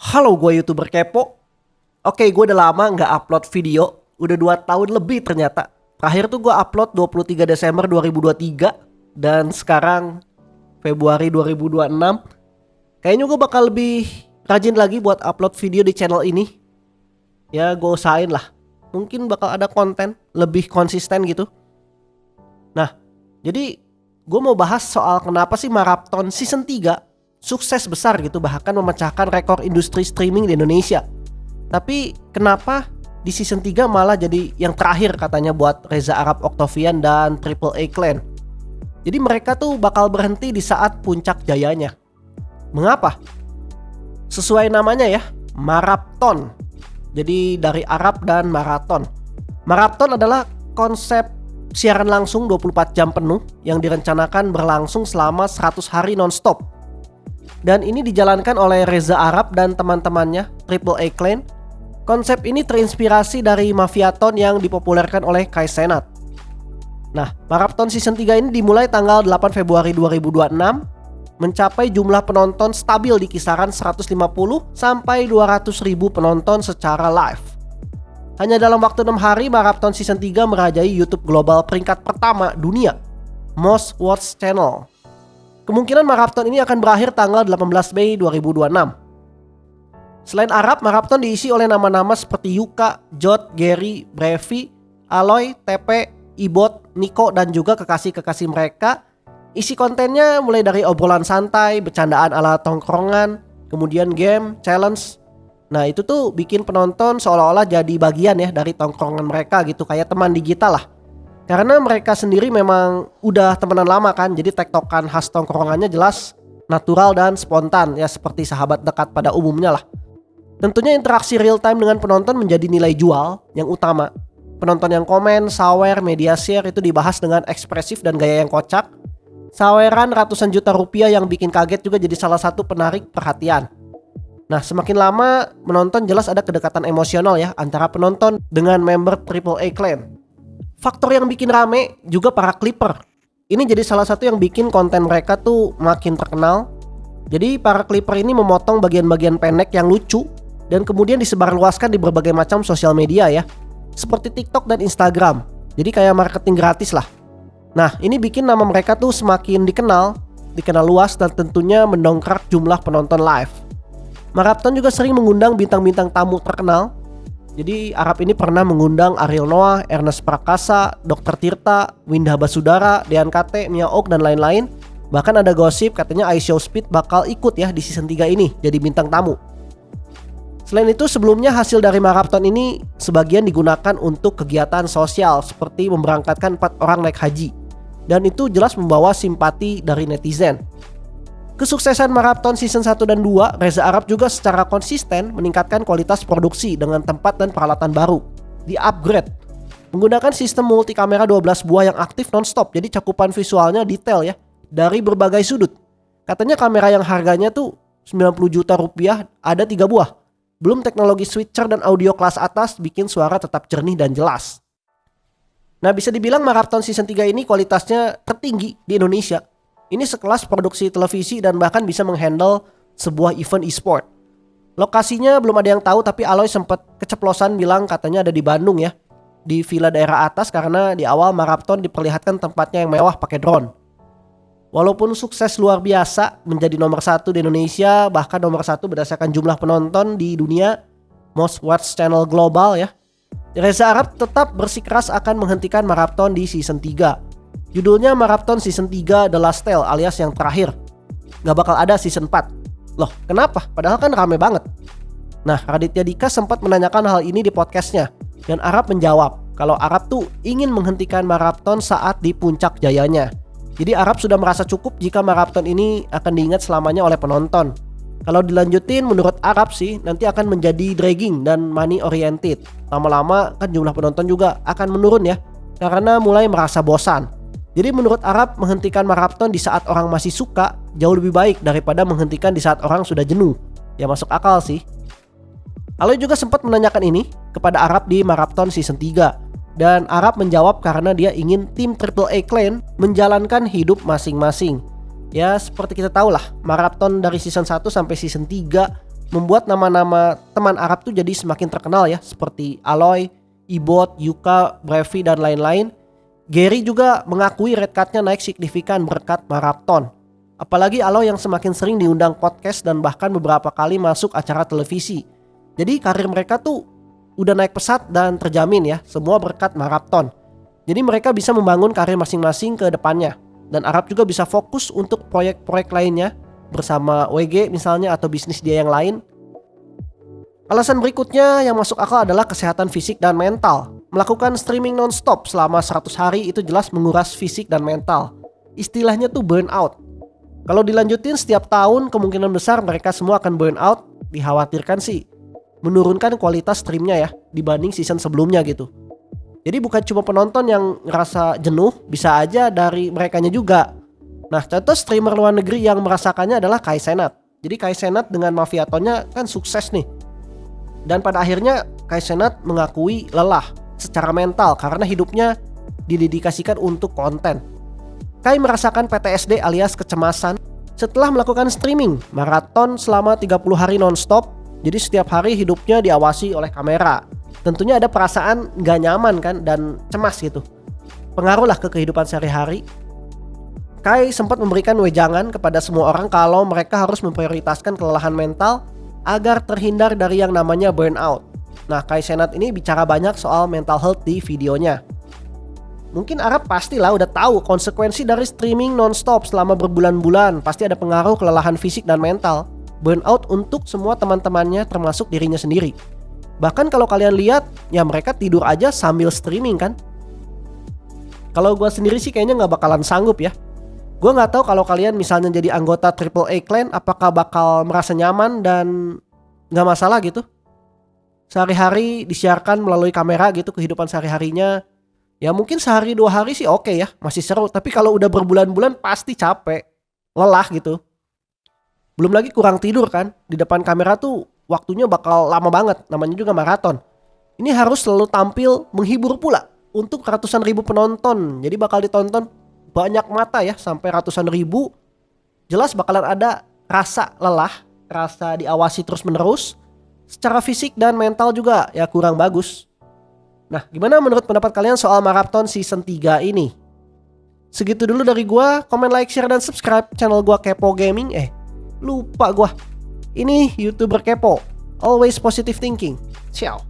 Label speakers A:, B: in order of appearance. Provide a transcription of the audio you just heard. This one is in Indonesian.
A: Halo, gue YouTuber Kepo. Oke, gue udah lama nggak upload video. Udah 2 tahun lebih ternyata. Terakhir tuh gue upload 23 Desember 2023. Dan sekarang Februari 2026. Kayaknya gue bakal lebih rajin lagi buat upload video di channel ini. Ya, gue usahain lah. Mungkin bakal ada konten lebih konsisten gitu. Nah, jadi gue mau bahas soal kenapa sih Marathon Season 3 sukses besar gitu, bahkan memecahkan rekor industri streaming di Indonesia. Tapi kenapa di season 3 malah jadi yang terakhir katanya buat Reza Arab Octavian dan Triple A Clan. Jadi mereka tuh bakal berhenti di saat puncak jayanya. Mengapa? Sesuai namanya ya, Marathon. Jadi dari Arab dan maraton. Marathon adalah konsep siaran langsung 24 jam penuh yang direncanakan berlangsung selama 100 hari non-stop. Dan ini dijalankan oleh Reza Arab dan teman-temannya Triple A Clan. Konsep ini terinspirasi dari Mafiathon yang dipopulerkan oleh Kai Cenat. Nah, Marathon Season 3 ini dimulai tanggal 8 Februari 2026, mencapai jumlah penonton stabil di kisaran 150 sampai 200 ribu penonton secara live. Hanya dalam waktu 6 hari, Marathon Season 3 merajai YouTube Global peringkat pertama dunia, Most Watched Channel. Kemungkinan Marathon ini akan berakhir tanggal 18 Mei 2026. Selain Arab, Marathon diisi oleh nama-nama seperti Yuka, Jod, Gary, Brevi, Aloy, Tepe, Ibot, Niko, dan juga kekasih-kekasih mereka. Isi kontennya mulai dari obrolan santai, bercandaan ala tongkrongan, kemudian game, challenge. Nah itu tuh bikin penonton seolah-olah jadi bagian ya dari tongkrongan mereka gitu, kayak teman digital lah. Karena mereka sendiri memang udah temenan lama kan, jadi tektokan khas tongkrongannya jelas natural dan spontan ya, seperti sahabat dekat pada umumnya lah. Tentunya interaksi real time dengan penonton menjadi nilai jual yang utama. Penonton yang komen, sawer, media share itu dibahas dengan ekspresif dan gaya yang kocak. Saweran ratusan juta rupiah yang bikin kaget juga jadi salah satu penarik perhatian. Nah, semakin lama menonton jelas ada kedekatan emosional ya antara penonton dengan member Triple A Clan. Faktor yang bikin rame juga para clipper. Ini jadi salah satu yang bikin konten mereka tuh makin terkenal. Jadi para clipper ini memotong bagian-bagian pendek yang lucu dan kemudian disebarluaskan di berbagai macam sosial media ya, seperti TikTok dan Instagram. Jadi kayak marketing gratis lah. Nah, ini bikin nama mereka tuh semakin dikenal luas dan tentunya mendongkrak jumlah penonton live. Marathon juga sering mengundang bintang-bintang tamu terkenal. Jadi Arab ini pernah mengundang Ariel Noah, Ernest Prakasa, Dr. Tirta, Winda Basudara, Dean KT, Mia Ok, dan lain-lain. Bahkan ada gosip katanya iShowSpeed bakal ikut ya di season 3 ini jadi bintang tamu. Selain itu sebelumnya hasil dari Marathon ini sebagian digunakan untuk kegiatan sosial seperti memberangkatkan 4 orang naik haji. Dan itu jelas membawa simpati dari netizen. Kesuksesan Marathon Season 1 dan 2, Reza Arab juga secara konsisten meningkatkan kualitas produksi dengan tempat dan peralatan baru. Di-upgrade. Menggunakan sistem multi kamera 12 buah yang aktif non-stop, jadi cakupan visualnya detail ya, dari berbagai sudut. Katanya kamera yang harganya tuh 90 juta rupiah ada 3 buah. Belum teknologi switcher dan audio kelas atas bikin suara tetap jernih dan jelas. Nah, bisa dibilang Marathon Season 3 ini kualitasnya tertinggi di Indonesia. Ini sekelas produksi televisi dan bahkan bisa menghandle sebuah event e-sport. Lokasinya belum ada yang tahu, tapi Aloy sempat keceplosan bilang katanya ada di Bandung ya, di villa daerah atas, karena di awal Marathon diperlihatkan tempatnya yang mewah pakai drone. Walaupun sukses luar biasa menjadi nomor 1 di Indonesia, bahkan nomor 1 berdasarkan jumlah penonton di dunia, Most Watched Channel Global ya, Reza Arab tetap bersikeras akan menghentikan Marathon di season 3. Judulnya Marathon Season 3 The Last Tale alias yang terakhir. Gak bakal ada season 4. Loh, kenapa? Padahal kan rame banget. Nah, Raditya Dika sempat menanyakan hal ini di podcastnya. Dan Arab menjawab kalau Arab tuh ingin menghentikan Marathon saat di puncak jayanya. Jadi Arab sudah merasa cukup jika Marathon ini akan diingat selamanya oleh penonton. Kalau dilanjutin menurut Arab sih nanti akan menjadi dragging dan money oriented. Lama-lama kan jumlah penonton juga akan menurun ya, karena mulai merasa bosan. Jadi menurut Arab menghentikan Marathon di saat orang masih suka jauh lebih baik daripada menghentikan di saat orang sudah jenuh. Ya masuk akal sih. Aloy juga sempat menanyakan ini kepada Arab di Marathon Season 3. Dan Arab menjawab karena dia ingin tim Triple A Clan menjalankan hidup masing-masing. Ya seperti kita tahu lah, Marathon dari season 1 sampai season 3 membuat nama-nama teman Arab tuh jadi semakin terkenal ya, seperti Aloy, Ibot, Yuka, Brevi, dan lain-lain. Gary juga mengakui rate card-nya naik signifikan berkat maraton. Apalagi Aloy yang semakin sering diundang podcast dan bahkan beberapa kali masuk acara televisi. Jadi karir mereka tuh udah naik pesat dan terjamin ya, semua berkat maraton. Jadi mereka bisa membangun karir masing-masing ke depannya. Dan Arab juga bisa fokus untuk proyek-proyek lainnya bersama WG misalnya atau bisnis dia yang lain. Alasan berikutnya yang masuk akal adalah kesehatan fisik dan mental. Melakukan streaming non-stop selama 100 hari itu jelas menguras fisik dan mental. Istilahnya tuh burnout. Kalau dilanjutin setiap tahun kemungkinan besar mereka semua akan burnout. Dikhawatirkan sih menurunkan kualitas streamnya ya dibanding season sebelumnya gitu. Jadi bukan cuma penonton yang ngerasa jenuh, bisa aja dari merekanya juga. Nah, contoh streamer luar negeri yang merasakannya adalah Kai Cenat. Jadi Kai Cenat dengan Mafiatonnya kan sukses nih. Dan pada akhirnya Kai Cenat mengakui lelah secara mental karena hidupnya didedikasikan untuk konten. Kai merasakan PTSD alias kecemasan setelah melakukan streaming maraton selama 30 hari non-stop. Jadi setiap hari hidupnya diawasi oleh kamera. Tentunya ada perasaan gak nyaman kan dan cemas gitu. Pengaruh lah ke kehidupan sehari-hari. Kai sempat memberikan wejangan kepada semua orang kalau mereka harus memprioritaskan kelelahan mental agar terhindar dari yang namanya burnout. Nah, Kai Cenat ini bicara banyak soal mental health di videonya. Mungkin Arab pastilah udah tahu konsekuensi dari streaming non-stop selama berbulan-bulan. Pasti ada pengaruh kelelahan fisik dan mental. Burnout untuk semua teman-temannya termasuk dirinya sendiri. Bahkan kalau kalian lihat, ya mereka tidur aja sambil streaming kan. Kalau gue sendiri sih kayaknya gak bakalan sanggup ya. Gue gak tahu kalau kalian misalnya jadi anggota AAA Clan, apakah bakal merasa nyaman dan gak masalah gitu. Sehari-hari disiarkan melalui kamera gitu kehidupan sehari-harinya. Ya mungkin sehari 2 hari sih oke ya, masih seru. Tapi kalau udah berbulan-bulan pasti capek, lelah gitu. Belum lagi kurang tidur kan, di depan kamera tuh waktunya bakal lama banget, namanya juga maraton. Ini harus selalu tampil menghibur pula untuk ratusan ribu penonton. Jadi bakal ditonton banyak mata ya, sampai ratusan ribu. Jelas bakalan ada rasa lelah, rasa diawasi terus menerus. Secara fisik dan mental juga ya kurang bagus. Nah, gimana menurut pendapat kalian soal maraton season 3 ini? Segitu dulu dari gua, komen, like, share, dan subscribe channel gua Kepo Gaming. Lupa gua. Ini YouTuber Kepo. Always positive thinking. Ciao.